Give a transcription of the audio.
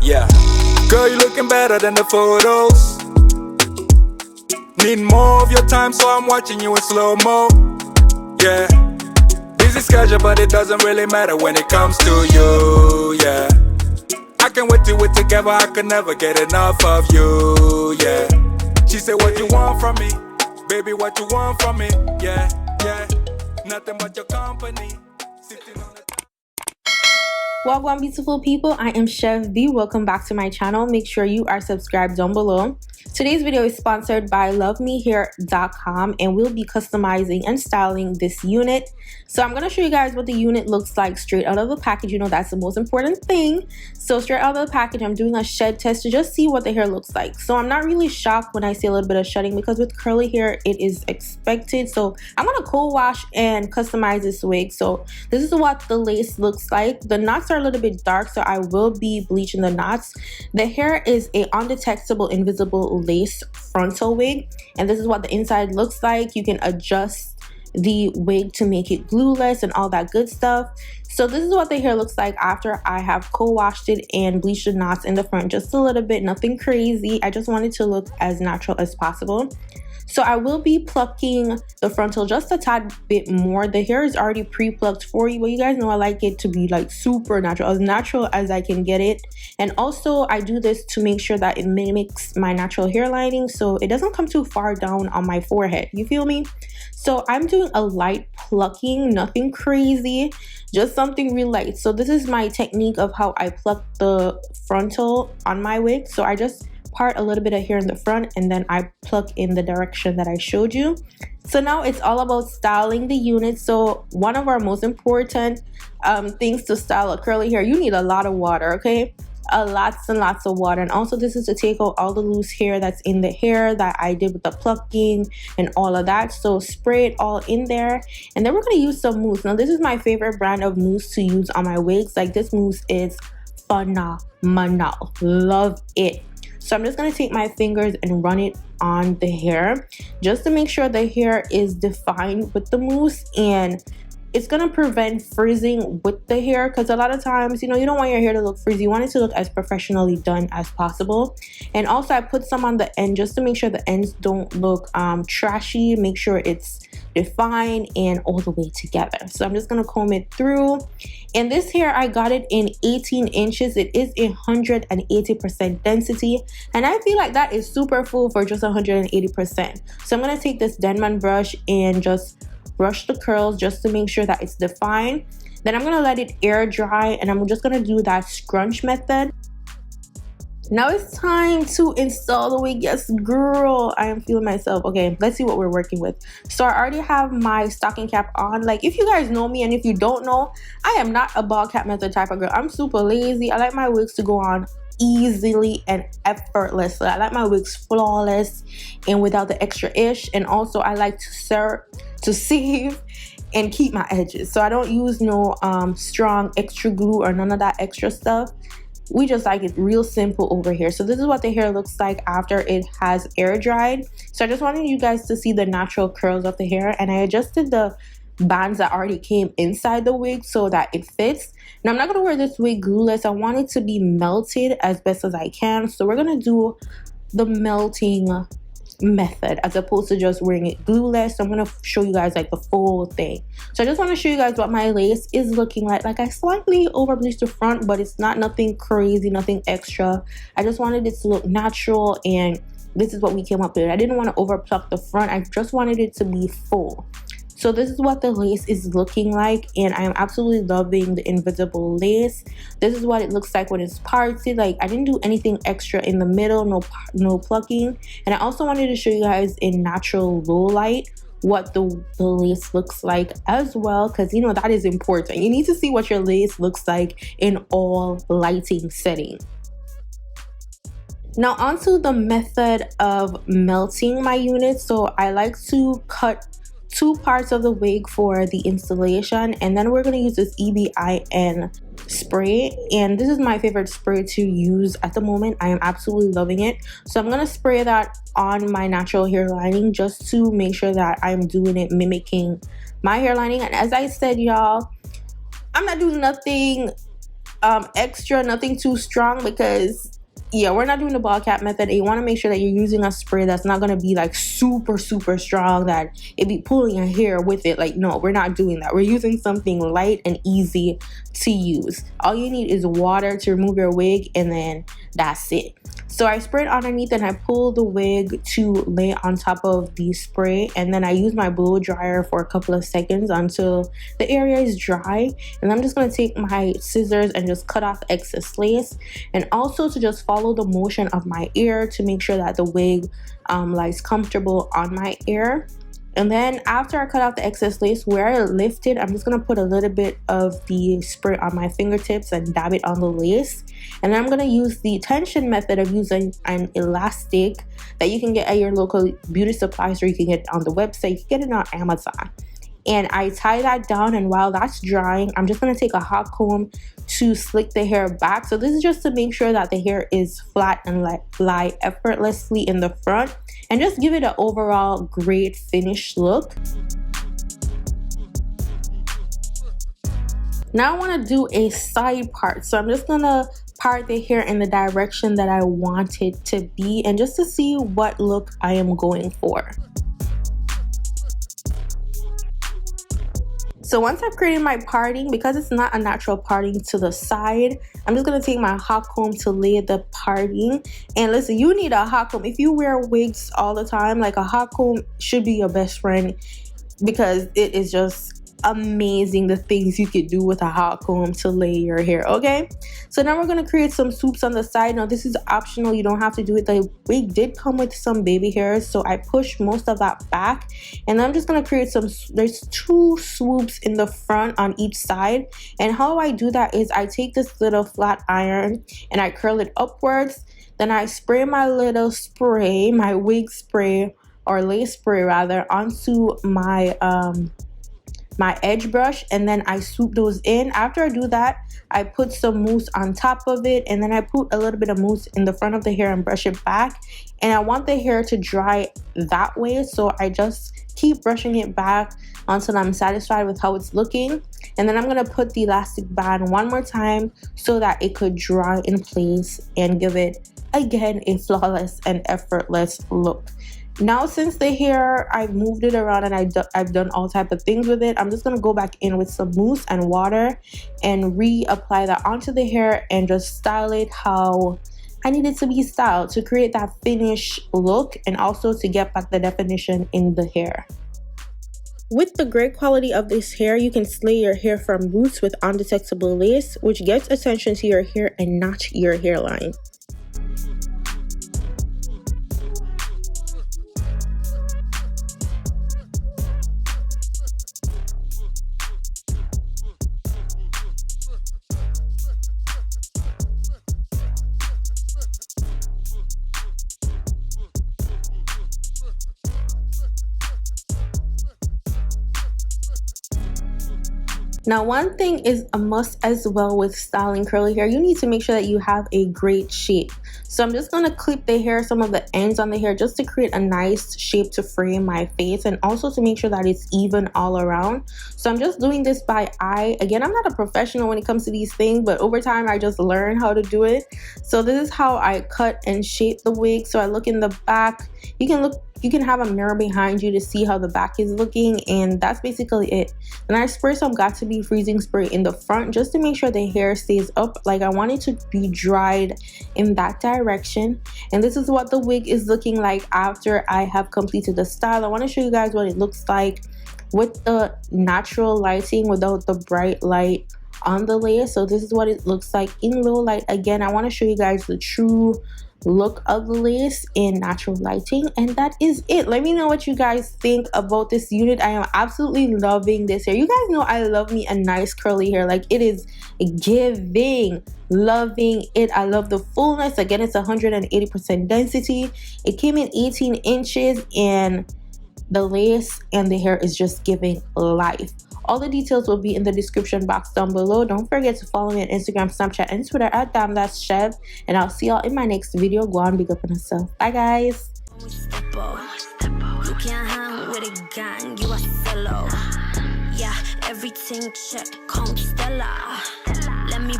Yeah. Girl, you looking better than the photos. Need more of your time, so I'm watching you in slow-mo. Yeah. Busy schedule, but it doesn't really matter when it comes to you. Yeah. I can wait till we're together, I can never get enough of you. Yeah. She said, what you want from me? Baby, what you want from me? Yeah, yeah. Nothing but your company. Sitting on the Welcome, beautiful people. I am Chev B. Welcome back to my channel. Make sure you are subscribed down below. Today's video is sponsored by LuvmeHair.com, and we'll be customizing and styling this unit. So I'm going to show you guys what the unit looks like straight out of the package. You know, that's the most important thing. So straight out of the package, I'm doing a shed test to just see what the hair looks like. So I'm not really shocked when I see a little bit of shedding, because with curly hair, it is expected. So I'm going to co-wash and customize this wig. So this is what the lace looks like. The knots are a little bit dark, so I will be bleaching the knots. The hair is a undetectable invisible lace frontal wig, and this is what the inside looks like. You can adjust the wig to make it glueless and all that good stuff. So this is what the hair looks like after I have co-washed it and bleached the knots in the front just a little bit. Nothing crazy. I just want it to look as natural as possible. So I will be plucking the frontal just a tad bit more. The hair is already pre-plucked for you, but you guys know I like it to be like super natural as I can get it. And also I do this to make sure that it mimics my natural hair lining, so it doesn't come too far down on my forehead. You feel me? So I'm doing a light plucking, nothing crazy, just something real light. So this is my technique of how I pluck the frontal on my wig. So I just part a little bit of hair in the front, and then I pluck in the direction that I showed you. So now it's all about styling the unit. So one of our most important things to style a curly hair, you need a lot of water, okay? Lots and lots of water. And also this is to take out all the loose hair that's in the hair that I did with the plucking and all of that. So spray it all in there, and then we're going to use some mousse. Now this is my favorite brand of mousse to use on my wigs. Like, this mousse is phenomenal. Love it. So I'm just going to take my fingers and run it on the hair just to make sure the hair is defined with the mousse, and it's going to prevent frizzing with the hair, because a lot of times, you know, you don't want your hair to look frizzy. You want it to look as professionally done as possible. And also I put some on the end just to make sure the ends don't look trashy. Make sure it's defined and all the way together. So I'm just going to comb it through. And this hair, I got it in 18 inches. It is 180% density, and I feel like that is super full for just 180%. So I'm going to take this Denman brush and just brush the curls just to make sure that it's defined. Then I'm going to let it air dry, and I'm just going to do that scrunch method. Now it's time to install the wig. Yes, girl, I am feeling myself. Okay, let's see what we're working with. So I already have my stocking cap on. Like, if you guys know me, and if you don't know, I am not a ball cap method type of girl. I'm super lazy. I like my wigs to go on easily and effortlessly. I like my wigs flawless and without the extra ish. And also I like to save and keep my edges. So I don't use no strong extra glue or none of that extra stuff. We just like it real simple over here. So this is what the hair looks like after it has air dried. So I just wanted you guys to see the natural curls of the hair, and I adjusted the bands that already came inside the wig so that it fits. Now I'm not going to wear this wig glueless. I want it to be melted as best as I can. So we're going to do the melting method as opposed to just wearing it glueless. So I'm going to show you guys like the full thing. So I just want to show you guys what my lace is looking like. Like, I slightly over bleached the front, but it's not nothing crazy, nothing extra. I just wanted it to look natural, and this is what we came up with. I didn't want to over pluck the front. I just wanted it to be full. So this is what the lace is looking like, and I am absolutely loving the invisible lace. This is what it looks like when it's parted. Like, I didn't do anything extra in the middle, no plucking. And I also wanted to show you guys in natural low light what the lace looks like as well, because you know that is important. You need to see what your lace looks like in all lighting settings. Now onto the method of melting my unit. So I like to cut 2 parts of the wig for the installation, and then we're going to use this EBIN spray, and this is my favorite spray to use at the moment. I am absolutely loving it. So I'm going to spray that on my natural hair lining just to make sure that I'm doing it mimicking my hair lining. And as I said, y'all, I'm not doing nothing extra, nothing too strong, because yeah, we're not doing the ball cap method, and you want to make sure that you're using a spray that's not going to be like super strong that it be pulling your hair with it. Like, no, we're not doing that. We're using something light and easy to use. All you need is water to remove your wig, and then that's it. So I sprayed underneath and I pulled the wig to lay on top of the spray, and then I use my blow dryer for a couple of seconds until the area is dry. And I'm just going to take my scissors and just cut off excess lace, and also to just follow the motion of my ear to make sure that the wig lies comfortable on my ear. And then after I cut out the excess lace, where I lifted, I'm just going to put a little bit of the spray on my fingertips and dab it on the lace. And then I'm going to use the tension method of using an elastic that you can get at your local beauty supply store. You can get it on the website, you can get it on Amazon. And I tie that down, and while that's drying, I'm just going to take a hot comb to slick the hair back. So this is just to make sure that the hair is flat and lie effortlessly in the front, and just give it an overall great finished look. Now I want to do a side part, so I'm just going to part the hair in the direction that I want it to be, and just to see what look I am going for. So once I've created my parting, because it's not a natural parting to the side, I'm just going to take my hot comb to lay the parting. And listen, you need a hot comb. If you wear wigs all the time, like, a hot comb should be your best friend, because it is just amazing the things you could do with a hot comb to lay your hair. Okay, so now we're going to create some swoops on the side. Now this is optional, you don't have to do it. The wig did come with some baby hairs, so I pushed most of that back, and I'm just going to create there's 2 swoops in the front on each side. And how I do that is I take this little flat iron and I curl it upwards, then I spray my little spray, my wig spray, or lace spray rather, onto my my edge brush, and then I swoop those in. After I do that, I put some mousse on top of it, and then I put a little bit of mousse in the front of the hair and brush it back. And I want the hair to dry that way, so I just keep brushing it back until I'm satisfied with how it's looking. And then I'm going to put the elastic band one more time so that it could dry in place and give it, again, a flawless and effortless look. Now, since the hair, I've moved it around and I've done all type of things with it, I'm just going to go back in with some mousse and water and reapply that onto the hair and just style it how I need it to be styled to create that finished look, and also to get back the definition in the hair. With the great quality of this hair, you can slay your hair from roots with undetectable lace, which gets attention to your hair and not your hairline. Now, one thing is a must as well with styling curly hair. You need to make sure that you have a great shape. So I'm just going to clip the hair, some of the ends on the hair, just to create a nice shape to frame my face, and also to make sure that it's even all around. So I'm just doing this by eye. Again, I'm not a professional when it comes to these things, but over time I just learned how to do it. So this is how I cut and shape the wig. So I look in the back. You can have a mirror behind you to see how the back is looking, and that's basically it. And I spray some Got To Be freezing spray in the front just to make sure the hair stays up. Like, I want it to be dried in that direction. And this is what the wig is looking like after I have completed the style. I want to show you guys what it looks like with the natural lighting without the bright light on the lace. So this is what it looks like in low light. Again, I want to show you guys the true look of the lace in natural lighting, and that is it. Let me know what you guys think about this unit. I am absolutely loving this hair. You guys know I love me a nice curly hair. Like, it is giving, loving it. I love the fullness. Again, it's 180% density. It came in 18 inches, and the lace and the hair is just giving life. All the details will be in the description box down below. Don't forget to follow me on Instagram, Snapchat, and Twitter at Chev. And I'll see y'all in my next video. Go on, big up on yourself. Bye, guys. You can't hang with a gang, you a fellow. Yeah, everything check, come Stella. Let me